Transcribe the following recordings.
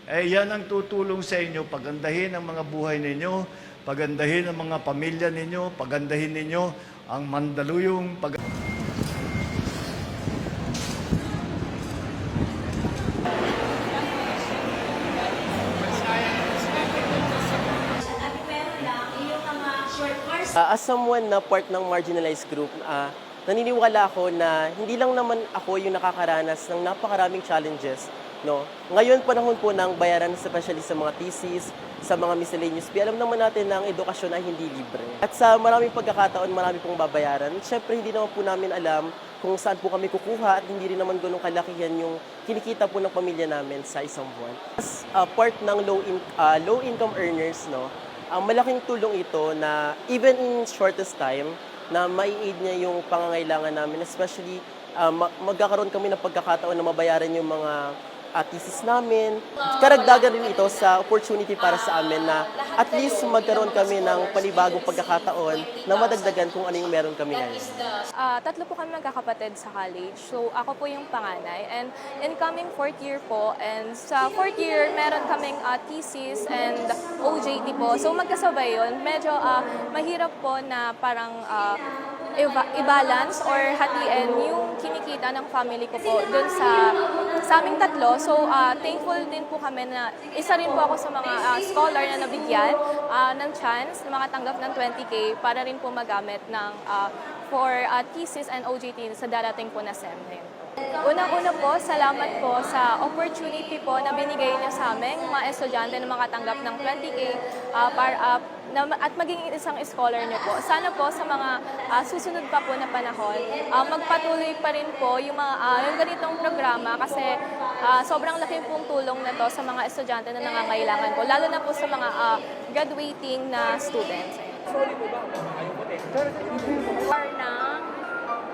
Yan ang tutulong sa inyo, pagandahin ang mga buhay ninyo, pagandahin ang mga pamilya ninyo, pagandahin ninyo ang Mandaluyong As someone na part ng marginalized group, naniniwala ako na hindi lang naman ako yung nakakaranas ng napakaraming challenges. No? Ngayon, panahon po ng bayaran, especially sa mga thesis, sa mga miscellaneous fee, alam naman natin na ang edukasyon ay hindi libre. At sa maraming pagkakataon, marami pong babayaran. Siyempre, hindi naman po namin alam kung saan po kami kukuha at hindi rin naman ganun kalakihan yung kinikita po ng pamilya namin sa isang buwan. As part ng low-income earners, no, ang malaking tulong ito na even in shortest time na mai-aid niya yung pangangailangan namin, especially magkakaroon kami ng pagkakataon na mabayaran yung mga thesis namin. Karagdagan rin ito sa opportunity para sa amin na at least magkaroon kami ng panibagong pagkakataon na madagdagan kung ano yung meron kami ngayon. Tatlo po kami magkakapatid sa college. So ako po yung panganay. And incoming fourth year po. And sa fourth year, meron kaming thesis and OJT po. So magkasabay yun. Medyo mahirap po na parang i-balance or hatiin yung kinikita ng family ko po dun sa aming tatlo. So, thankful din po kami na isa rin po ako sa mga scholar na nabigyan ng chance na makatanggap ng 20K para rin po magamit ng for thesis and OJT sa darating po na SEM rin. Unang-una po, salamat po sa opportunity po na binigay niyo sa amin, mga estudyante na makatanggap ng 20K at maging isang scholar niyo po. Sana po sa mga susunod pa po na panahon, magpatuloy pa rin po yung yung ganitong programa kasi sobrang laki pong tulong na to sa mga estudyante na nangangailangan po, lalo na po sa mga graduating na students. Sorry po ba? Ayaw mo din.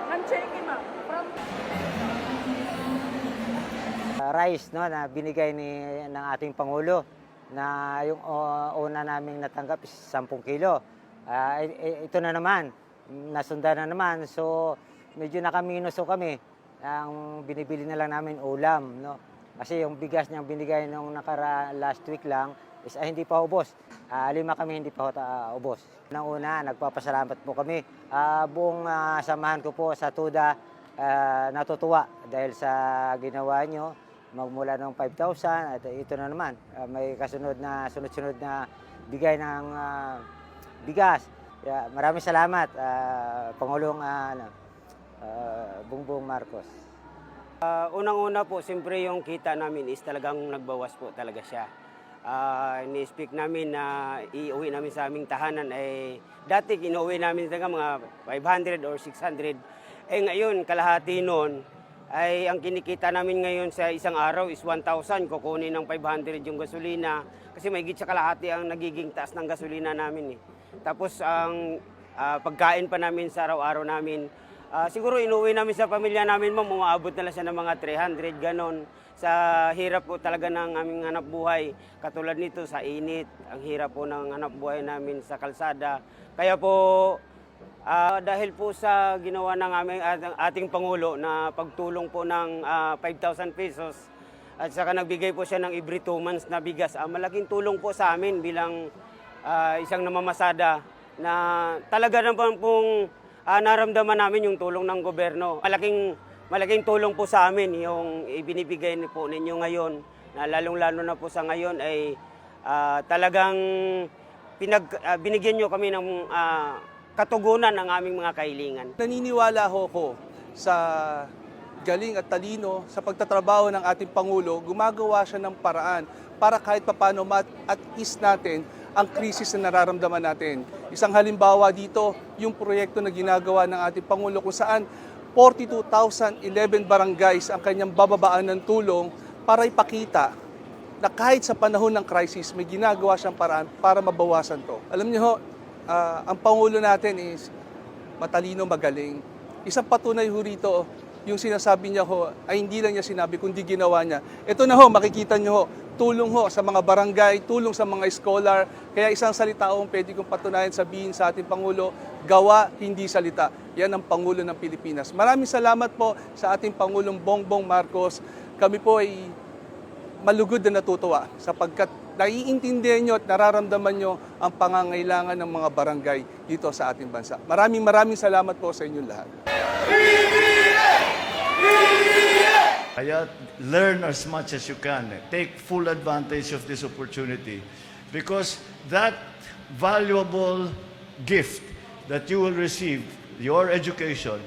I'm checking, ma'am. Rice no, na binigay ng ating Pangulo na yung una naming natanggap is 10 kilo. Ito na naman, nasundan na naman. So medyo nakaminuso kami. Ang binibili na lang namin ulam. No? Kasi yung bigas niyang binigay nung last week lang is hindi pa ubos. 5 kami hindi pa ubos. Nang una, nagpapasalamat po kami. Buong samahan ko po sa TUDA natutuwa dahil sa ginawa nyo. Magmula ng 5,000 at ito na naman may sunod-sunod na bigay ng bigas. Maraming salamat Pangulong Bongbong Marcos. Unang-una po, siyempre yung kita namin is talagang nagbawas po talaga siya. Ni-speak namin na iuwi namin sa aming tahanan ay dati inuwi namin talaga mga 500 or 600. Ngayon kalahati noon ay ang kinikita namin ngayon sa isang araw is 1,000. Kukunin ng 500 yung gasolina kasi may higit sa kalahati ang nagiging taas ng gasolina namin. Tapos ang pagkain pa namin sa araw-araw namin, siguro inuwi namin sa pamilya namin, ma'am, umaabot na lang siya ng mga 300, ganon. Sa hirap po talaga ng aming hanap buhay, katulad nito sa init, ang hirap po ng hanap buhay namin sa kalsada. Kaya po, dahil po sa ginawa ng ating Pangulo na pagtulong po ng 5,000 pesos at saka nagbigay po siya ng every 2 months na bigas, malaking tulong po sa amin bilang isang namamasada na talaga naman pong naramdaman namin yung tulong ng gobyerno. Malaking tulong po sa amin yung ibinibigay po ninyo ngayon, na lalong-lalo na po sa ngayon ay talagang binigyan nyo kami ng katugunan ng aming mga kahilingan. Naniniwala ko sa galing at talino sa pagtatrabaho ng ating Pangulo, gumagawa siya ng paraan para kahit papano at ease natin ang krisis na nararamdaman natin. Isang halimbawa dito, yung proyekto na ginagawa ng ating Pangulo kung saan 42,011 barangays ang kanyang bababaan ng tulong para ipakita na kahit sa panahon ng crisis, may ginagawa siyang paraan para mabawasan to. Alam niyo ho, ang Pangulo natin is matalino, magaling. Isang patunay ho rito, yung sinasabi niya ho, ay hindi lang niya sinabi, kundi ginawa niya. Ito na ho, makikita niyo ho, tulong ho sa mga barangay, tulong sa mga scholar. Kaya isang salita ho, pwede kong patunayan sabihin sa ating Pangulo, gawa, hindi salita. Yan ang Pangulo ng Pilipinas. Maraming salamat po sa ating Pangulong Bongbong Marcos. Kami po ay malugod na natutuwa sapagkat naiintindihan nyo at nararamdaman nyo ang pangangailangan ng mga barangay dito sa ating bansa. Maraming salamat po sa inyong lahat. Kaya learn as much as you can. Take full advantage of this opportunity because that valuable gift that you will receive, your education,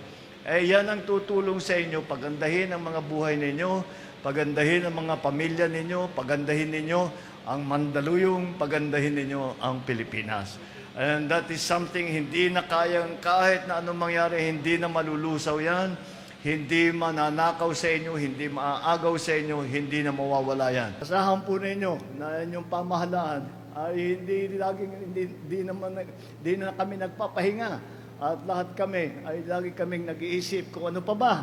yan ang tutulong sa inyo pagandahin ang mga buhay ninyo, pagandahin ang mga pamilya ninyo, pagandahin ninyo ang Mandaluyong, pagandahin ninyo ang Pilipinas. And that is something hindi na kayang kahit na anong mangyari, hindi na malulusaw yan. Hindi mananakaw sa inyo, hindi maaagaw sa inyo, hindi na mawawala yan. Asahan po ninyo na inyong pamahalaan ay hindi na kami nagpapahinga. At lahat kami ay lagi kaming nag-iisip kung ano pa ba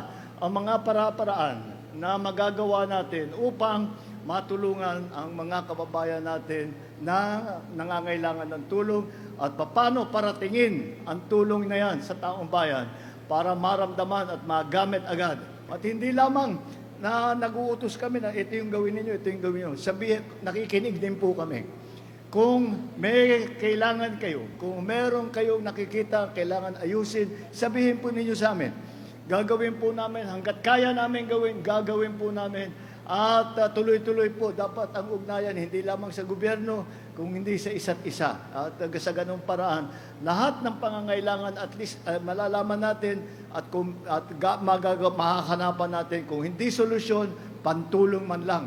ang mga para-paraan na magagawa natin upang matulungan ang mga kababayan natin na nangangailangan ng tulong at paano paratingin ang tulong na yan sa taong bayan para maramdaman at magamit agad. At hindi lamang na nag-uutos kami na ito yung gawin ninyo, ito yung gawin ninyo. Sabihin, nakikinig din po kami. Kung may kailangan kayo, kung meron kayong nakikita, kailangan ayusin, sabihin po ninyo sa amin. Gagawin po namin, hanggat kaya namin gawin, gagawin po namin. At tuloy-tuloy po dapat ang ugnayan, hindi lamang sa gobyerno, kung hindi sa isa't isa. At sa ganung paraan, lahat ng pangangailangan at least malalaman natin at makakanapan natin kung hindi solusyon, pantulong man lang.